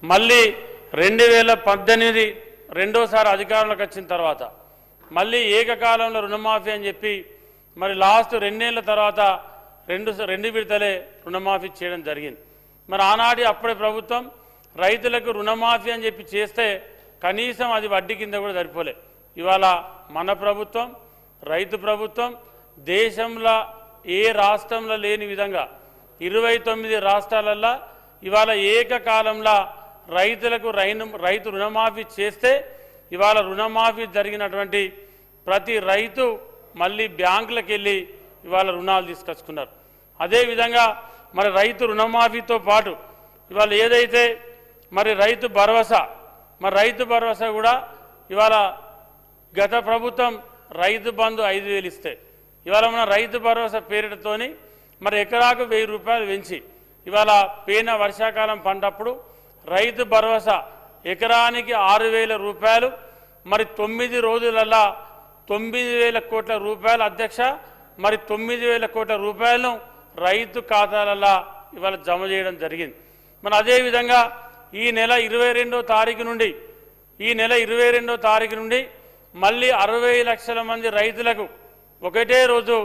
మళ్ళీ 2018 రెండోసారి అధికారంలోకి వచ్చిన తర్వాత మళ్ళీ ఏకకాలంలో రుణమాఫీ అని చెప్పి మరి లాస్ట్ 2 ఏళ్ల తర్వాత రెండు విడతలే రుణమాఫీ చేయడం జరిగింది. మరి ఆనాటి అప్పుడే ప్రభుత్వం రైతులకు రుణమాఫీ అని చెప్పి చేస్తే కనీసం అది వడ్డీ కింద కూడా సరిపోలే. ఇవాళ మన ప్రభుత్వం రైతు ప్రభుత్వం దేశంలో ఏ రాష్ట్రంలో లేని విధంగా 29 రాష్ట్రాలల్లో ఇవాళ ఏకకాలంలో రైతులకు రైతు రుణమాఫీ చేస్తే ఇవాళ రుణమాఫీ జరిగినటువంటి ప్రతి రైతు మళ్ళీ బ్యాంకులకు వెళ్ళి ఇవాళ రుణాలు తీసుకొచ్చుకున్నారు. అదేవిధంగా మరి రైతు రుణమాఫీతో పాటు ఇవాళ ఏదైతే మరి రైతు భరోసా కూడా ఇవాళ గత ప్రభుత్వం రైతు బంధు 5,000 ఇస్తే ఇవాళ మన రైతు భరోసా పేరిటతోని మరి ఎకరాకు 1,000 రూపాయలు పెంచి ఇవాళ పేన వర్షాకాలం పంటప్పుడు రైతు భరోసా ఎకరానికి 6,000 రూపాయలు మరి 9 రోజులలో 9,000 కోట్ల రూపాయలు అధ్యక్ష మరి 9,000 కోట్ల రూపాయలను రైతు ఖాతాలలో ఇవాళ జమ చేయడం జరిగింది. మరి అదేవిధంగా ఈ నెల 22వ తారీఖు నుండి మళ్ళీ 60 లక్షల మంది రైతులకు ఒకటే రోజు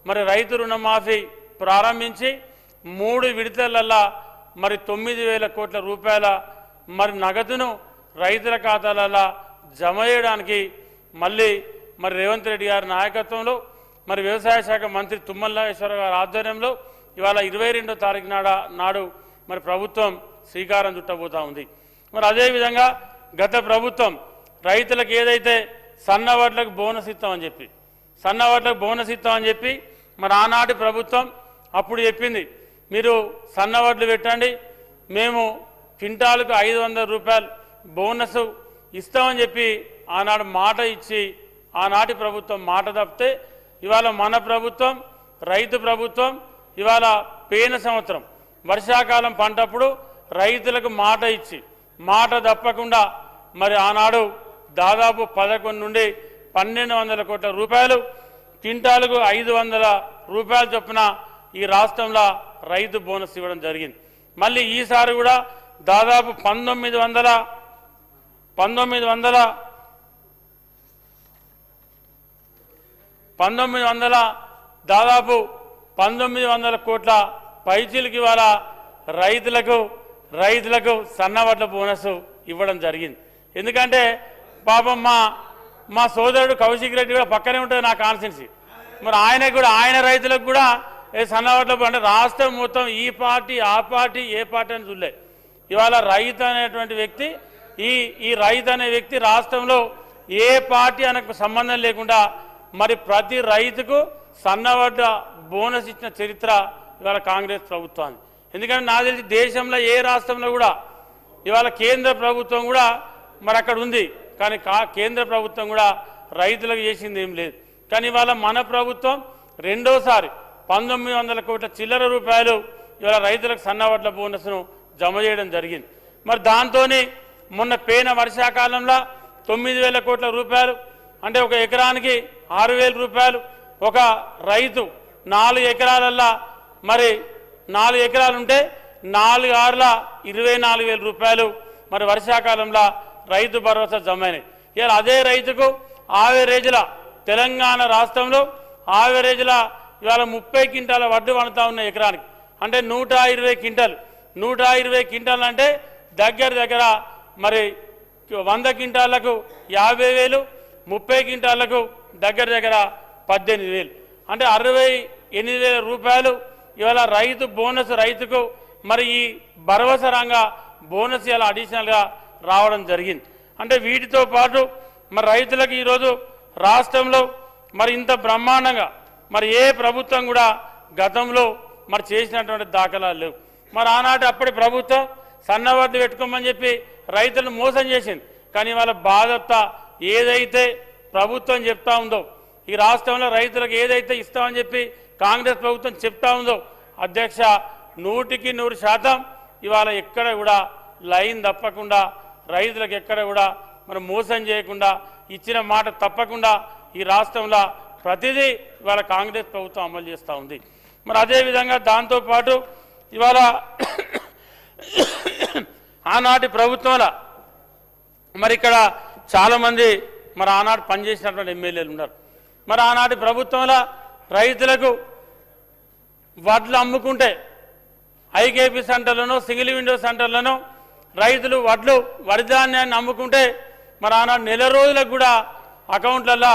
మరి రైతు రుణమాఫీ ప్రారంభించి 3 విడతలలో మరి 9,000 కోట్ల రూపాయల మరి నగదును రైతుల ఖాతాలలో జమ చేయడానికి మళ్ళీ మరి రేవంత్ రెడ్డి గారి నాయకత్వంలో మరి వ్యవసాయ శాఖ మంత్రి తుమ్మల నాగేశ్వరరావు గారి ఆధ్వర్యంలో ఇవాళ 22వ తారీఖు నాడు మరి ప్రభుత్వం శ్రీకారం చుట్టబోతా ఉంది. మరి అదేవిధంగా గత ప్రభుత్వం రైతులకు ఏదైతే సన్నవడ్లకు బోనస్ ఇస్తామని చెప్పి మరి ఆనాటి ప్రభుత్వం అప్పుడు చెప్పింది మీరు సన్నవడ్లు పెట్టండి మేము క్వింటాలకు 500 రూపాయలు బోనస్ ఇస్తామని చెప్పి ఆనాడు మాట ఇచ్చి ఆనాటి ప్రభుత్వం మాట తప్పితే ఇవాళ మన ప్రభుత్వం రైతు ప్రభుత్వం ఇవాళ పేన సంవత్సరం వర్షాకాలం పంటప్పుడు రైతులకు మాట ఇచ్చి మాట తప్పకుండా మరి ఆనాడు దాదాపు 11 నుండి 1,200 కోట్ల రూపాయలు క్వింటాలకు 500 రూపాయలు చొప్పున ఈ రాష్ట్రంలో రైతు బోనస్ ఇవ్వడం జరిగింది. మళ్ళీ ఈసారి కూడా దాదాపు 1900 కోట్ల పైచీలకి ఇవాళ రైతులకు సన్నవడ్ల బోనస్ ఇవ్వడం జరిగింది. ఎందుకంటే పాపం మా సోదరుడు కౌశిక్ రెడ్డి కూడా పక్కనే ఉంటుంది నా కాన్స్టిట్యున్సీ. మరి ఆయన రైతులకు కూడా సన్నవడ్ల అంటే రాష్ట్రం మొత్తం ఈ పార్టీ ఆ పార్టీ ఏ పార్టీ అని చూడలే. ఇవాళ రైతు అనేటువంటి వ్యక్తి ఈ రైతు అనే వ్యక్తి రాష్ట్రంలో ఏ పార్టీ అనకు సంబంధం లేకుండా మరి ప్రతి రైతుకు సన్నవడ్ల బోనస్ ఇచ్చిన చరిత్ర ఇవాళ కాంగ్రెస్ ప్రభుత్వాన్ని. ఎందుకంటే నాకు తెలిసి దేశంలో ఏ రాష్ట్రంలో కూడా ఇవాళ కేంద్ర ప్రభుత్వం కూడా మరి అక్కడ ఉంది, కానీ కేంద్ర ప్రభుత్వం కూడా రైతులకు చేసింది ఏం లేదు. కానీ ఇవాళ మన ప్రభుత్వం రెండోసారి 1,900 కోట్ల చిల్లర రూపాయలు ఇవాళ రైతులకు సన్నవడ్ల బోనస్ను జమ చేయడం జరిగింది. మరి దాంతో మొన్న పేన వర్షాకాలంలో 9,000 కోట్ల రూపాయలు అంటే ఒక ఎకరానికి 6,000 రూపాయలు ఒక రైతు 4 ఎకరాలల్లో మరి 4 ఎకరాలుంటే 4 ఆరుల 24,000 రూపాయలు మరి వర్షాకాలంలో రైతు భరోసా జమైనాయి. ఇలా అదే రైతుకు ఆవరేజ్ల తెలంగాణ రాష్ట్రంలో ఆవరేజ్ల ఇవాళ 30 క్వింటాల వడ్డు వండుతా ఉన్నాయి ఎకరానికి. అంటే 120 క్వింటాలు అంటే దగ్గర మరి 100 క్వింటాలకు 50,000, 30 క్వింటాలకు దగ్గర 18,000 అంటే 68,000 రూపాయలు ఇవాళ రైతు బోనస్ రైతుకు మరి ఈ భరోసా రంగా బోనస్ ఇలా అడిషనల్గా రావడం జరిగింది. అంటే వీటితో పాటు మరి రైతులకు ఈరోజు రాష్ట్రంలో మరి ఇంత బ్రహ్మాండంగా మరి ఏ ప్రభుత్వం కూడా గతంలో మరి చేసినటువంటి దాఖలాలు లేవు. మరి ఆనాటి అప్పటి ప్రభుత్వం సన్నవడ్లు పెట్టుకోమని చెప్పి రైతులను మోసం చేసింది. కానీ వాళ్ళ బాధ్యత ఏదైతే ప్రభుత్వం చెప్తా ఉందో ఈ రాష్ట్రంలో రైతులకు ఏదైతే ఇస్తామని చెప్పి కాంగ్రెస్ ప్రభుత్వం చెప్తా ఉందో అధ్యక్ష 100కి 100% ఇవాళ ఎక్కడ కూడా లైన్ తప్పకుండా రైతులకు ఎక్కడ కూడా మనం మోసం చేయకుండా ఇచ్చిన మాట తప్పకుండా ఈ రాష్ట్రంలో ప్రతిదీ ఇవాళ కాంగ్రెస్ ప్రభుత్వం అమలు చేస్తూ ఉంది. మరి అదేవిధంగా దాంతోపాటు ఇవాళ ఆనాటి ప్రభుత్వంలో మరి ఇక్కడ చాలామంది మరి ఆనాడు పనిచేసినటువంటి ఎమ్మెల్యేలు ఉన్నారు. మరి ఆనాటి ప్రభుత్వంలో రైతులకు వడ్లు అమ్ముకుంటే ఐకేపీ సెంటర్లను సింగిల్ విండో సెంటర్లను రైతులు వడ్లు వరి ధాన్యాన్ని అమ్ముకుంటే మరి ఆనాడు నెల రోజులకు కూడా అకౌంట్లలో